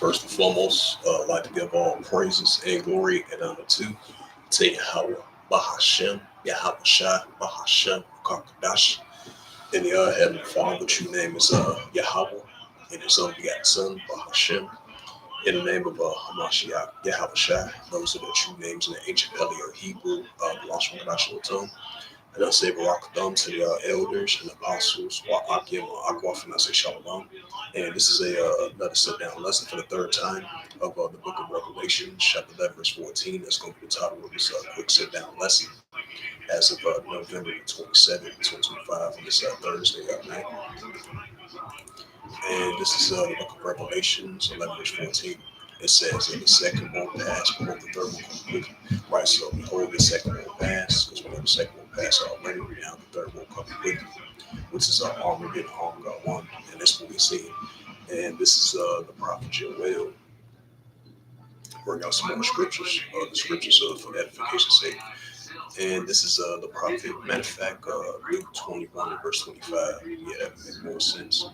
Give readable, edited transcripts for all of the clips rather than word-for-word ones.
First and foremost, I'd like to give all praises and glory and honor to Yahweh, Bahashem, Yahweh Shai, Bahashem, Kakadash. In the Heavenly Father, the true name is Yahweh, and His only begotten Son, Bahashem. In the name of Hamashiach, Yahweh Shai, those are the true names in the ancient Paleo Hebrew, the lost one Kadash tongue. And I say Barakadam to the elders and apostles, Wa'akim, Akwaf, and I say Shalom. And this is another sit-down lesson for the third time of the Book of Revelation, chapter 11, verse 14. That's going to be the title of this quick sit-down lesson as of November 27, 2025, on this Thursday night. And this is the Book of Revelations, 11, verse 14. It says, "In the second will pass, behold, the third will come quickly." Right, so behold, the second will pass, because we know the second will pass already. Now the third will come quickly, which is Armageddon, Armageddon 1. And that's what we see. And this is the prophet Joel. Bring out some more scriptures, the scriptures for edification's sake. And this is the prophet, matter of fact, Luke 21 and verse 25. Yeah, that would make more sense.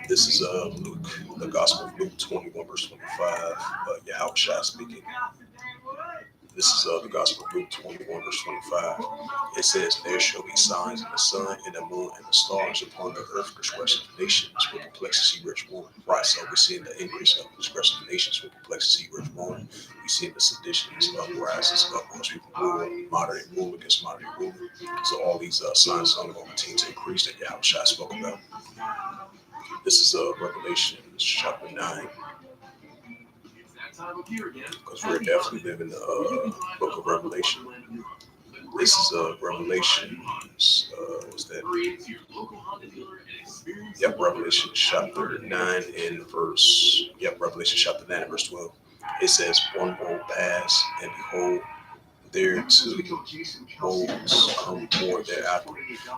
This is Luke, the Gospel of Luke 21, verse 25. Yahweh Shai speaking. This is the Gospel of Luke 21, verse 25. It says, "There shall be signs in the sun, and the moon, and the stars upon the earth, discretion of nations with complexity rich war." Right, so we're seeing the increase of discretion of nations with complexity rich war. We see the seditions, uprisings, uproars, people war, moderate rule against moderate rule. So all these signs are going to continue to increase that Yahweh Shai spoke about. This is Revelation chapter 9. Because we're definitely living the Book of Revelation. This is Revelations. What's that? Yep, Revelation chapter 9 and verse. Yep, Revelation chapter 9 and verse 12. It says, "One will pass, and behold, there two bowls come more thereafter."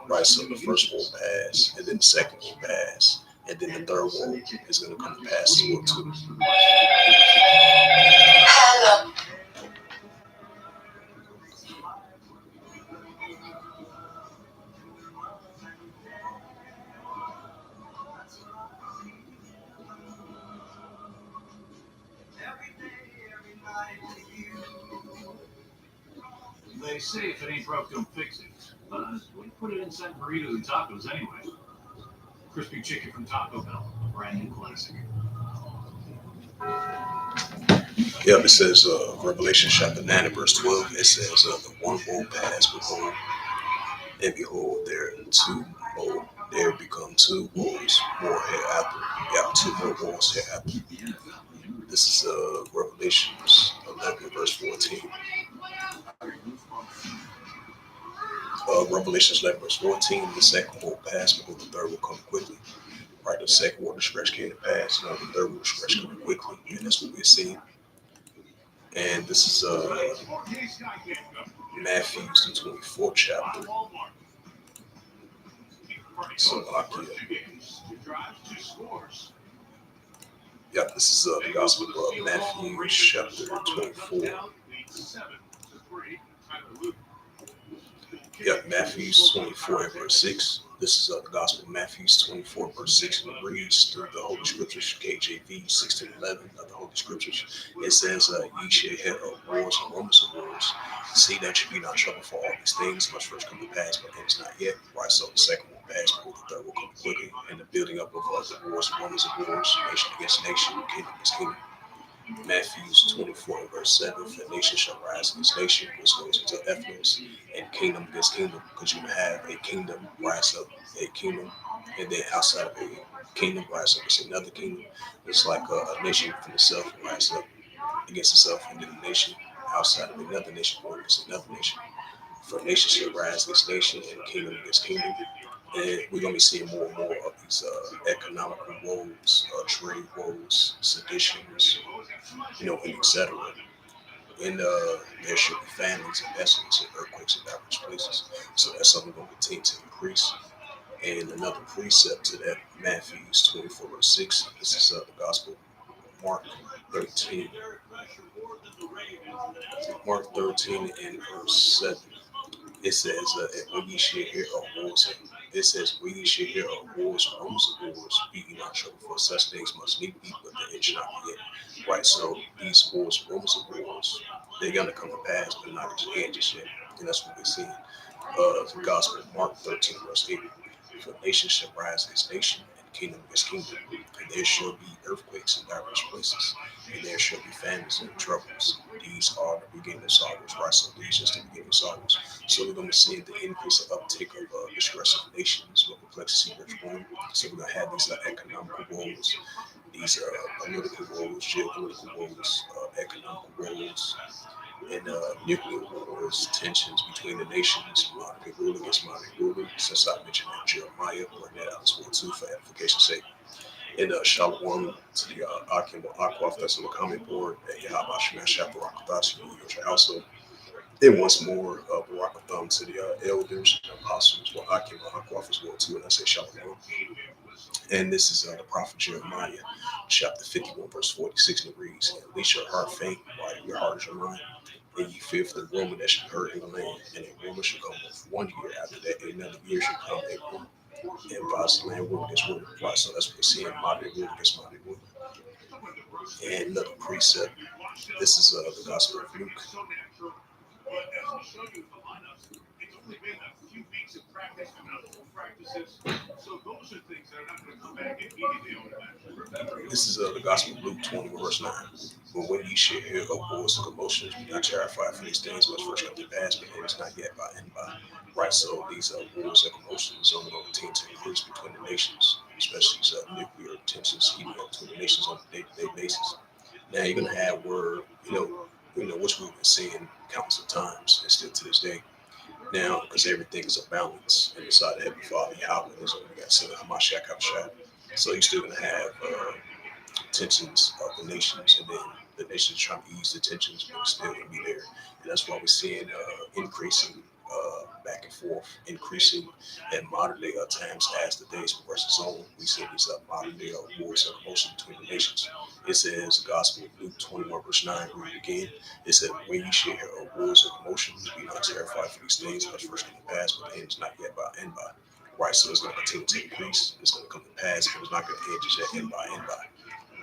Right, so the first will pass, and then the second will pass, and then the third one is going to come to pass as well too. They say if it ain't broke, don't fix it. But we put it inside burritos and tacos anyway. Crispy chicken from Taco Bell, a brand new classic. Yep, it says Revelation chapter 9 and verse 12. It says, "The one will pass, behold, and behold, there become two bowls more hereafter." Yeah, two more bowls hereafter. This is Revelation 11 verse 14. Revelation 11 verse 14. The second will pass, but the third will come quickly. Right, the second will stretch came to pass, now the third will stretch coming quickly, and that's what we're seeing. And this is Matthew's the 24th chapter. So yep, this is the Gospel of Matthew chapter 24. Yep, Matthew 24 and verse 6. This is the Gospel of Matthew 24 verse 6, and it reads through the Holy Scriptures, KJV 1611 of the Holy Scriptures. It says, "Ye shall hear of wars and rumors of wars. See that you be not troubled, for all these things must first come to pass, but it is not yet. Right, so the second will pass, but the third will come quickly." And the building up of the wars and rumors of wars, nation against nation, kingdom against kingdom. Matthew 24 verse 7, "For nation shall rise against nation, which goes into ethnos, and kingdom against kingdom," because you have a kingdom rise up, a kingdom, and then outside of a kingdom rise up against another kingdom. It's like a nation for itself rise up against itself, and then a nation outside of another nation going against another nation. For nation shall rise against nation, and kingdom against kingdom. And we're going to be seeing more and more of these economical woes, trade woes, seditions, and etc. And there should be famines and pestilence and earthquakes in diverse places. So that's something going to continue to increase. And another precept to that, Matthew 24 verse 6. This is the Gospel of Mark 13. Mark 13 and verse 7. It says, "And when ye shall hear of wars It says, we should hear of wars, rumors of wars, be ye not troubled, for such things must need be, but the end shall not be yet. Right, so these wars, rumors of wars, they're going to come to pass, but not at the end just yet. And that's what we're seeing. The Gospel of Mark 13, verse 8. For nation shall rise against nation, and kingdom against kingdom. And there shall be earthquakes in diverse places, and there shall be famines and troubles. These are the beginning of sorrows, right? So these is the beginning of sorrows. So we're going to see the increase of uptick of distress of nations, with complexity rich born. So we're going to have these economical woes, these political woes, geopolitical woes, economical woes, and nuclear wars, tensions between the nations, monarchy rule against monarchy ruler. Since I mentioned that Jeremiah, bring that out as well too for edification's sake. And Shalom to the Akim Aquaf that's on the comment board, and Yahaba Shemashah Barakathas, also. And once more, Barakatham to the elders and apostles, well, Akim Aquaf as well too, and I say Shalom. And this is the prophet Jeremiah, chapter 51, verse 46, and it reads, "And least your heart faint, while your heart is your mind. And ye fear for the rumor that shall heard in the land, and a rumor shall come of 1 year, after that another year shall come a rumor. And violence the land rumor against rumor." Right, so that's what we're seeing, moderate rumor against moderate rumor. And another precept, this is the Gospel of Luke. It's only been a few weeks of practice and not full practices. So those are things that are not going to come back immediately on that. This is the Gospel of Luke 20, verse 9. But when ye shall hear of wars and commotions, be not terrified, for these things must first come to pass, but it is not yet by and by. Right, so these wars and commotions only going to continue to increase between the nations, especially these nuclear tensions heating up between the nations on a day-to-day basis. Now you're going to have word, which we've been seeing countless of times, and still to this day. Now, because everything is a balance, and inside the Heavenly Father, Yahweh, there's only got Son Hamashiach Habashah. So you're still going to have tensions of the nations, and then the nations trying to ease the tensions, but it's still going to be there. And that's why we're seeing increasing back and forth, increasing in modern day times as the days progresses on. We see these modern day wars and commotion between the nations. It says, Gospel of Luke 21, verse 9, read it again. It said, when you shall hear of wars and commotions, be not terrified for these things, but first come to pass, but the end is not yet by and by. Right, so it's going to continue to increase, it's going to come to pass, but it's not going to end just yet and by and by.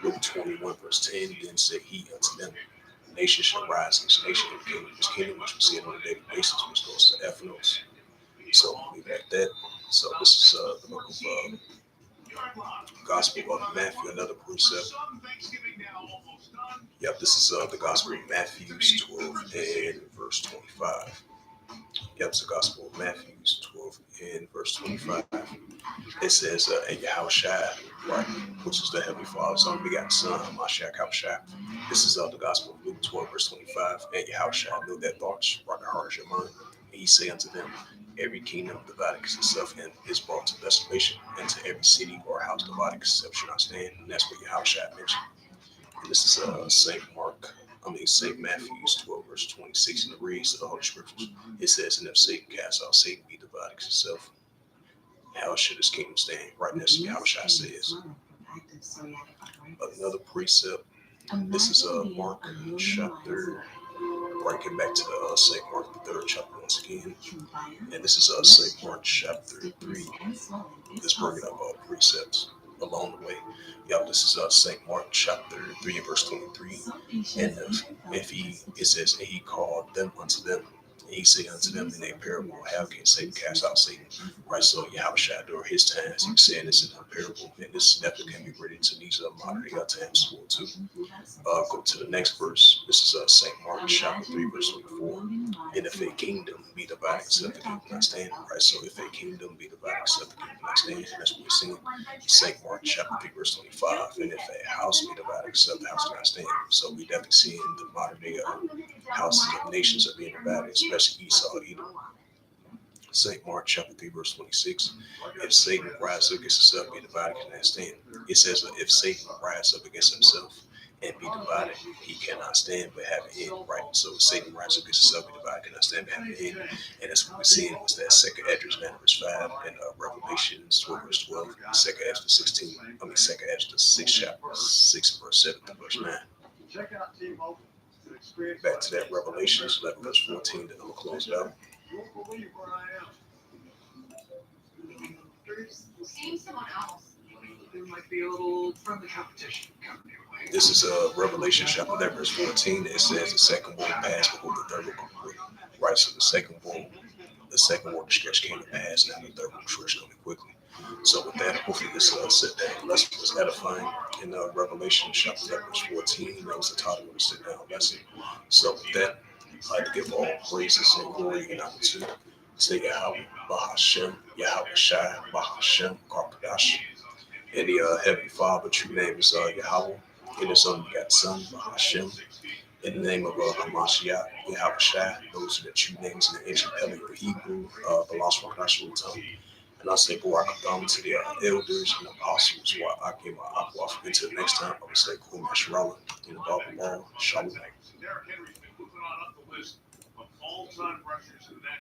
Luke 21, verse 10, then said he unto them, nation shall rise against nation, and kingdom against kingdom, which we see on a daily basis, which goes to Ephenos. So we got that. So this is the book of Gospel of Matthew, another precept. Yep, this is the Gospel of Matthew 12 and verse 25. Yep, it's the Gospel of Matthew 12 and verse 25. It says, and Yahushua, right, which is the Heavenly Father's only begotten Son, Mashiach Yahushua. This is the Gospel of Luke 12, verse 25. And Yahushua know that thoughts, right, the heart is your mind. And he say unto them, every kingdom divided against itself and is brought to desolation, and to every city or house divided against itself shall not stand. And that's what Yahushua mentioned. And this is St. Matthew's 12, verse 26, and it reads to the Holy Scriptures. It says, and if Satan cast out Satan, be divided against himself. How should his kingdom stand? Right next to Yahushua says. Another precept. This is Mark chapter. Breaking back to the St. Mark the third chapter once again. And this is St. Mark chapter 3. Let's bring it up precepts along the way. Yeah, this is St. Mark chapter 3 verse 23. And it says, and he called them unto them. And he said unto them in a parable, how can Satan cast out Satan? Right, so Yahushua during his times, he was saying this in a parable, and this definitely can be read into these modern day times as well too. Go to the next verse. This is St. Mark chapter 3, verse 24. And if a kingdom be divided, except the kingdom not stand. Right, so if a kingdom be divided, except the kingdom not stand, that's what we're seeing. St. Mark chapter 3, verse 25. And if a house be divided, except the house cannot stand. So we definitely seeing the modern day houses of nations are being divided, especially Esau, Edom. St. Mark chapter 3, verse 26. If Satan rise up against himself, be divided, cannot stand. It says that if Satan rise up against himself and be divided, he cannot stand but have an end. Right. So if Satan rise up against himself, be divided, cannot stand but have an end. And that's what we're seeing was that second Esdras 9 verse 5 and Revelation 12 verse 12, second Esdras 16, second Esdras 6 chapter 6 verse 7 to verse 9. Back to that Revelation 11 verse 14, then I'm gonna close it out. There might be a little friendly competition coming your way. This is Revelation chapter 11, verse 14. It says the second woman passed before the third one quickly. Right, so the second one stretch came to pass, and the third one stretch coming quickly. So with that, hopefully this sit down lesson was edifying. In Revelation chapter 11, verse 14, that was the title of the sit down lesson. So with that, I'd like to give all praises and glory and honor to Yahweh, Bahashem, Yahweh Shai, Bahashem, Karkadash. And the Heavenly Father, true name is Yahweh. In His Son, begotten Son, Bahashem. In the name of Hamashiach, Yahweh Shai, those are the true names in the ancient Paleo Hebrew, the lost Rakashul tongue. And I say, Barak Adam to the elders and apostles, while I came off until the next time, I would say, Kum Yashrala, in the Bible law, Shalom. Derrick Henry's been moving on up the list of all-time rushers in that